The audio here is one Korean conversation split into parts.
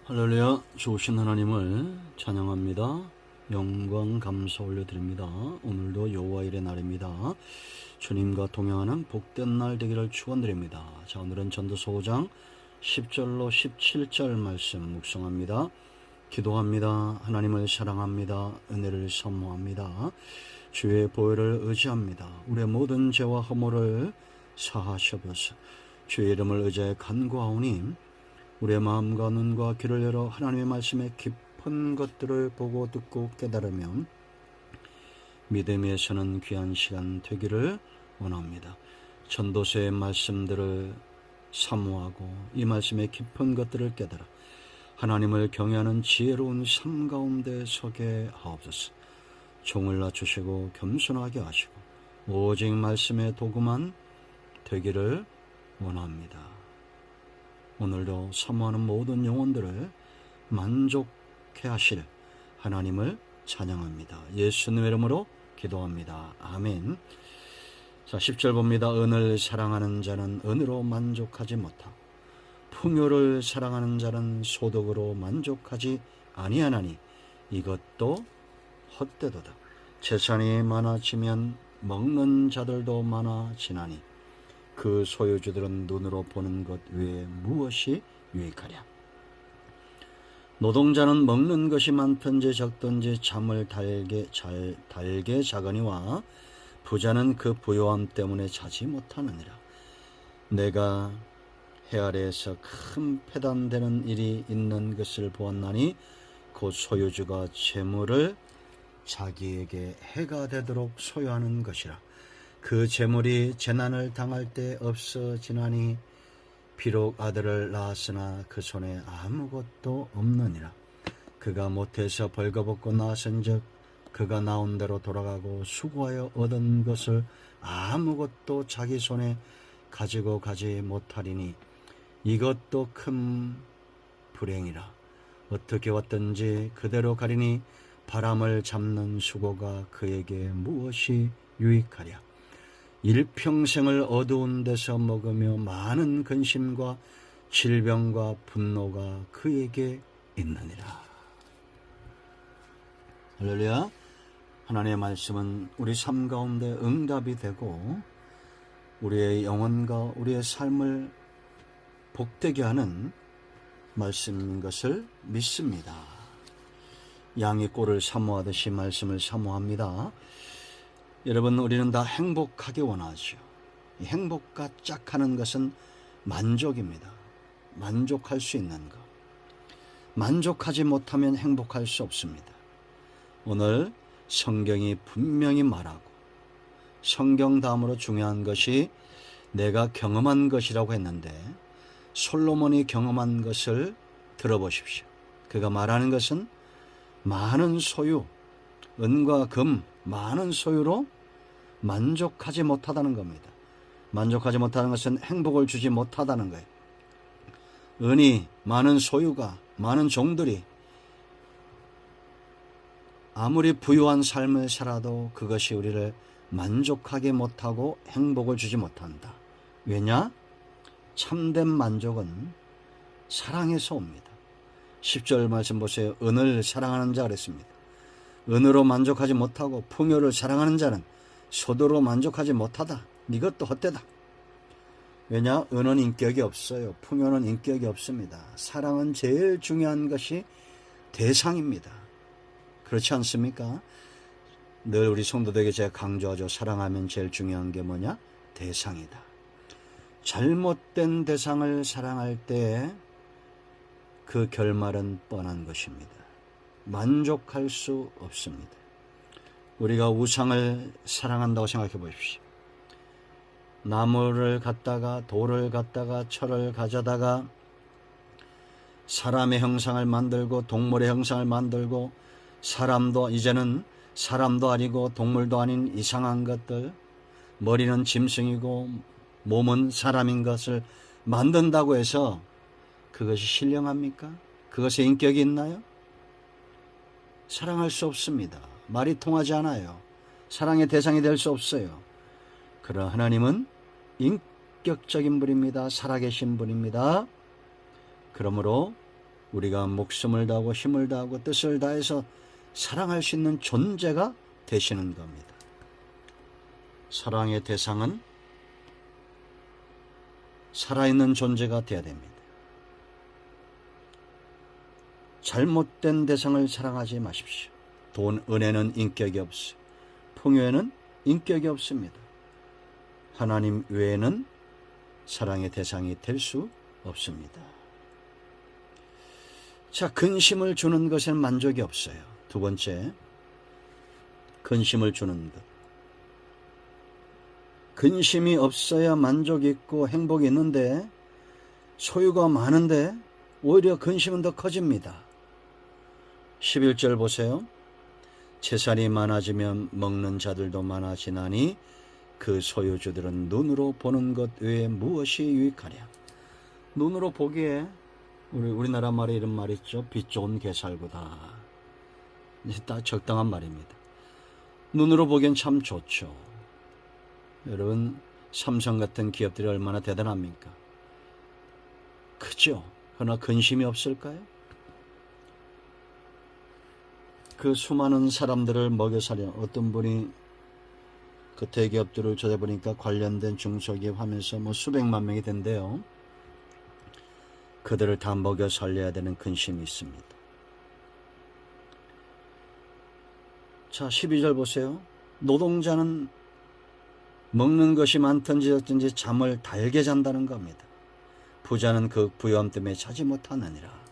할렐루야. 좋으신 하나님을 찬양합니다. 영광 감사 올려드립니다. 오늘도 여호와일의 날입니다. 주님과 동행하는 복된 날 되기를 축원드립니다. 자, 오늘은 전도서 5장 10절로 17절 말씀 묵상합니다. 기도합니다. 하나님을 사랑합니다. 은혜를 사모합니다. 주의 보혈을 의지합니다. 우리의 모든 죄와 허물을 사하셔서 주의 이름을 의지해 간구하오니 우리의 마음과 눈과 귀를 열어 하나님의 말씀의 깊은 것들을 보고 듣고 깨달으며 믿음에 서는 귀한 시간 되기를 원합니다. 전도서의 말씀들을 사모하고 이 말씀의 깊은 것들을 깨달아 하나님을 경외하는 지혜로운 삶 가운데 서게 하옵소서. 종을 낮추시고 겸손하게 하시고 오직 말씀의 도구만 되기를 원합니다. 오늘도 사모하는 모든 영혼들을 만족해 하실 하나님을 찬양합니다. 예수님의 이름으로 기도합니다. 아멘. 자, 10절 봅니다. 은을 사랑하는 자는 은으로 만족하지 못하고 풍요를 사랑하는 자는 소득으로 만족하지 아니하나니 이것도 헛되도다. 재산이 많아지면 먹는 자들도 많아지나니 그 소유주들은 눈으로 보는 것 외에 무엇이 유익하랴. 노동자는 먹는 것이 많든지 적든지 잠을 달게 자거니와 부자는 그 부요함 때문에 자지 못하느니라. 내가 해 아래에서 큰 패단되는 일이 있는 것을 보았나니 곧 소유주가 재물을 자기에게 해가 되도록 소유하는 것이라. 그 재물이 재난을 당할 때 없어지나니 비록 아들을 낳았으나 그 손에 아무것도 없느니라. 그가 못해서 벌거벗고 낳았은즉 그가 나온 대로 돌아가고 수고하여 얻은 것을 아무것도 자기 손에 가지고 가지 못하리니 이것도 큰 불행이라. 어떻게 왔든지 그대로 가리니 바람을 잡는 수고가 그에게 무엇이 유익하랴. 일평생을 어두운 데서 먹으며 많은 근심과 질병과 분노가 그에게 있느니라. 할렐루야. 하나님의 말씀은 우리 삶 가운데 응답이 되고 우리의 영혼과 우리의 삶을 복되게 하는 말씀인 것을 믿습니다. 양이 꼴을 사모하듯이 말씀을 사모합니다. 여러분, 우리는 다 행복하게 원하죠. 행복과 짝하는 것은 만족입니다. 만족할 수 있는 것. 만족하지 못하면 행복할 수 없습니다. 오늘 성경이 분명히 말하고 성경 다음으로 중요한 것이 내가 경험한 것이라고 했는데 솔로몬이 경험한 것을 들어보십시오. 그가 말하는 것은 많은 소유, 은과 금, 많은 소유로 만족하지 못하다는 겁니다. 만족하지 못하는 것은 행복을 주지 못하다는 거예요. 은이, 많은 소유가, 많은 종들이 아무리 부유한 삶을 살아도 그것이 우리를 만족하게 못하고 행복을 주지 못한다. 왜냐? 참된 만족은 사랑에서 옵니다. 10절 말씀 보세요. 은을 사랑하는 자 그랬습니다. 은으로 만족하지 못하고 풍요를 사랑하는 자는 소득으로 만족하지 못하다. 이것도 헛되다. 왜냐? 은은 인격이 없어요. 풍요는 인격이 없습니다. 사랑은 제일 중요한 것이 대상입니다. 그렇지 않습니까? 늘 우리 성도들에게 제가 강조하죠. 사랑하면 제일 중요한 게 뭐냐? 대상이다. 잘못된 대상을 사랑할 때 그 결말은 뻔한 것입니다. 만족할 수 없습니다. 우리가 우상을 사랑한다고 생각해 보십시오. 나무를 갖다가 돌을 갖다가 철을 가져다가 사람의 형상을 만들고 동물의 형상을 만들고 사람도 이제는 사람도 아니고 동물도 아닌 이상한 것들, 머리는 짐승이고 몸은 사람인 것을 만든다고 해서 그것이 신령합니까? 그것에 인격이 있나요? 사랑할 수 없습니다. 말이 통하지 않아요. 사랑의 대상이 될 수 없어요. 그러나 하나님은 인격적인 분입니다. 살아계신 분입니다. 그러므로 우리가 목숨을 다하고 힘을 다하고 뜻을 다해서 사랑할 수 있는 존재가 되시는 겁니다. 사랑의 대상은 살아있는 존재가 되어야 됩니다. 잘못된 대상을 사랑하지 마십시오. 돈, 은혜는 인격이 없어요. 풍요에는 인격이 없습니다. 하나님 외에는 사랑의 대상이 될 수 없습니다. 자, 근심을 주는 것에는 만족이 없어요. 두 번째, 근심을 주는 것. 근심이 없어야 만족이 있고 행복이 있는데, 소유가 많은데 오히려 근심은 더 커집니다. 11절 보세요. 재산이 많아지면 먹는 자들도 많아지나니 그 소유주들은 눈으로 보는 것 외에 무엇이 유익하랴. 눈으로 보기에 우리나라 말에 이런 말 있죠. 빛 좋은 개살구다. 딱 적당한 말입니다. 눈으로 보기엔 참 좋죠. 여러분, 삼성 같은 기업들이 얼마나 대단합니까? 크죠. 그러나 근심이 없을까요? 그 수많은 사람들을 먹여 살려, 어떤 분이 그 대기업들을 찾아보니까 관련된 중소기업 하면서 수백만 명이 된대요. 그들을 다 먹여 살려야 되는 근심이 있습니다. 자, 12절 보세요. 노동자는 먹는 것이 많든지 어쩐지 잠을 달게 잔다는 겁니다. 부자는 그 부유함 때문에 자지 못하느니라.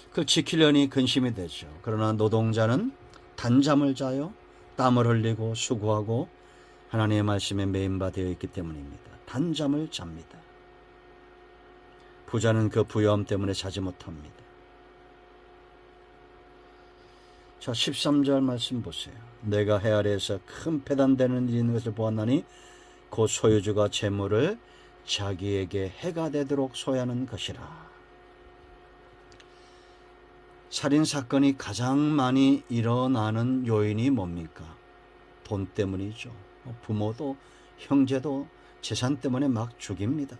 그걸 지키려니 근심이 되죠. 그러나 노동자는 단잠을 자요. 땀을 흘리고 수고하고 하나님의 말씀에 매인바되어 있기 때문입니다. 단잠을 잡니다. 부자는 그 부유함 때문에 자지 못합니다. 자, 13절 말씀 보세요. 내가 해 아래에서 큰 패단되는 일이 있는 것을 보았나니 그 소유주가 재물을 자기에게 해가 되도록 소유하는 것이라. 살인사건이 가장 많이 일어나는 요인이 뭡니까? 돈 때문이죠. 부모도 형제도 재산 때문에 막 죽입니다.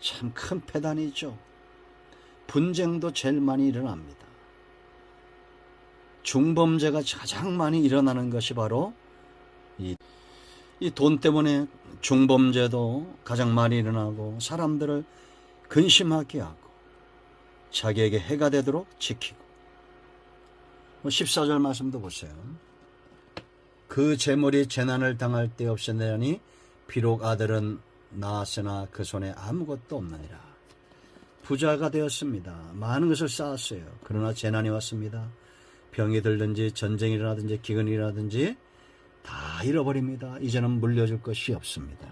참 큰 패단이죠. 분쟁도 제일 많이 일어납니다. 중범죄가 가장 많이 일어나는 것이 바로 이 돈 때문에 중범죄도 가장 많이 일어나고 사람들을 근심하게 하고 자기에게 해가 되도록 지키고 14절 말씀도 보세요. 그 재물이 재난을 당할 때 없애내니 비록 아들은 낳았으나 그 손에 아무것도 없느니라. 부자가 되었습니다. 많은 것을 쌓았어요. 그러나 재난이 왔습니다. 병이 들든지 전쟁이 일어나든지 기근이 일어나든지 다 잃어버립니다. 이제는 물려줄 것이 없습니다.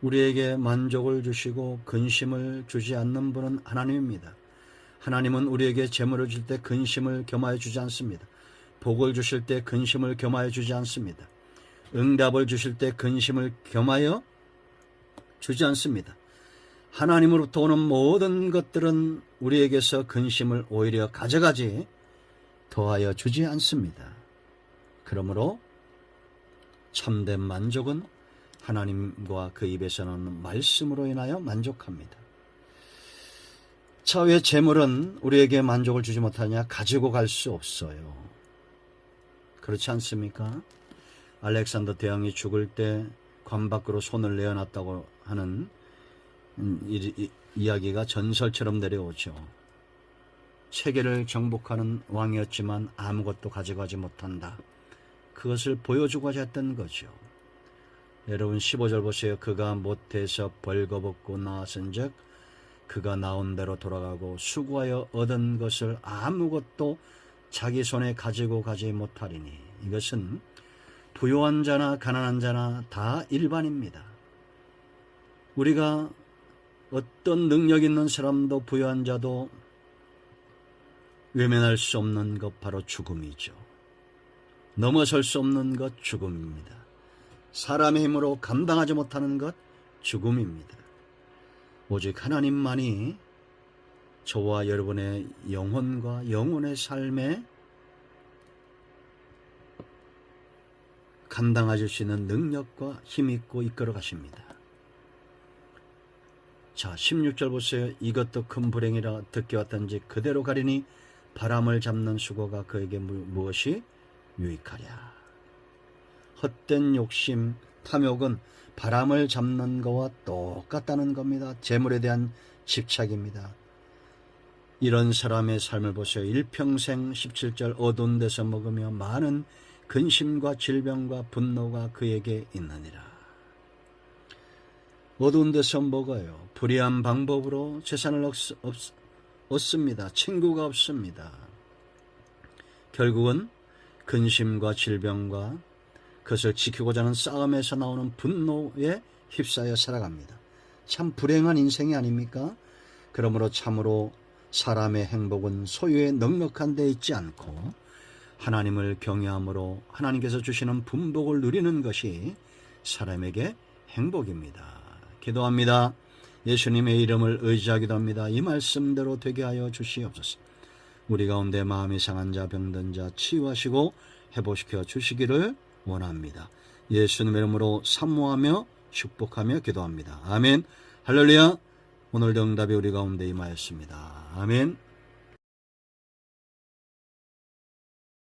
우리에게 만족을 주시고 근심을 주지 않는 분은 하나님입니다. 하나님은 우리에게 재물을 줄 때 근심을 겸하여 주지 않습니다. 복을 주실 때 근심을 겸하여 주지 않습니다. 응답을 주실 때 근심을 겸하여 주지 않습니다. 하나님으로부터 오는 모든 것들은 우리에게서 근심을 오히려 가져가지 더하여 주지 않습니다. 그러므로 참된 만족은 하나님과 그 입에서 나오는 말씀으로 인하여 만족합니다. 자, 왜 재물은 우리에게 만족을 주지 못하냐? 가지고 갈 수 없어요. 그렇지 않습니까? 알렉산더 대왕이 죽을 때 관 밖으로 손을 내어놨다고 하는 이야기가 전설처럼 내려오죠. 세계를 정복하는 왕이었지만 아무것도 가져가지 못한다. 그것을 보여주고자 했던 거죠. 여러분 15절 보세요. 그가 못해서 벌거벗고 나왔은즉 그가 나온 대로 돌아가고 수고하여 얻은 것을 아무것도 자기 손에 가지고 가지 못하리니. 이것은 부유한 자나 가난한 자나 다 일반입니다. 우리가 어떤 능력 있는 사람도 부유한 자도 외면할 수 없는 것 바로 죽음이죠. 넘어설 수 없는 것 죽음입니다. 사람의 힘으로 감당하지 못하는 것 죽음입니다. 오직 하나님만이 저와 여러분의 영혼과 영혼의 삶에 감당하실 수 있는 능력과 힘 있고 이끌어 가십니다. 자, 16절 보세요. 이것도 큰 불행이라 듣게 왔던지 그대로 가리니 바람을 잡는 수고가 그에게 무엇이 유익하랴. 헛된 욕심, 탐욕은 바람을 잡는 거와 똑같다는 겁니다. 재물에 대한 집착입니다. 이런 사람의 삶을 보세요. 일평생 17절 어두운 데서 먹으며 많은 근심과 질병과 분노가 그에게 있느니라. 어두운 데서 먹어요. 불의한 방법으로 재산을 얻습니다. 친구가 없습니다. 결국은 근심과 질병과 그것을 지키고자 하는 싸움에서 나오는 분노에 휩싸여 살아갑니다. 참 불행한 인생이 아닙니까? 그러므로 참으로 사람의 행복은 소유에 넉넉한 데 있지 않고 하나님을 경외함으로 하나님께서 주시는 분복을 누리는 것이 사람에게 행복입니다. 기도합니다. 예수님의 이름을 의지하기도 합니다. 이 말씀대로 되게 하여 주시옵소서. 우리 가운데 마음이 상한 자, 병든 자 치유하시고 회복시켜 주시기를 원합니다. 예수님의 이름으로 사모하며 축복하며 기도합니다. 아멘. 할렐루야. 오늘도 응답이 우리 가운데 임하였습니다. 아멘.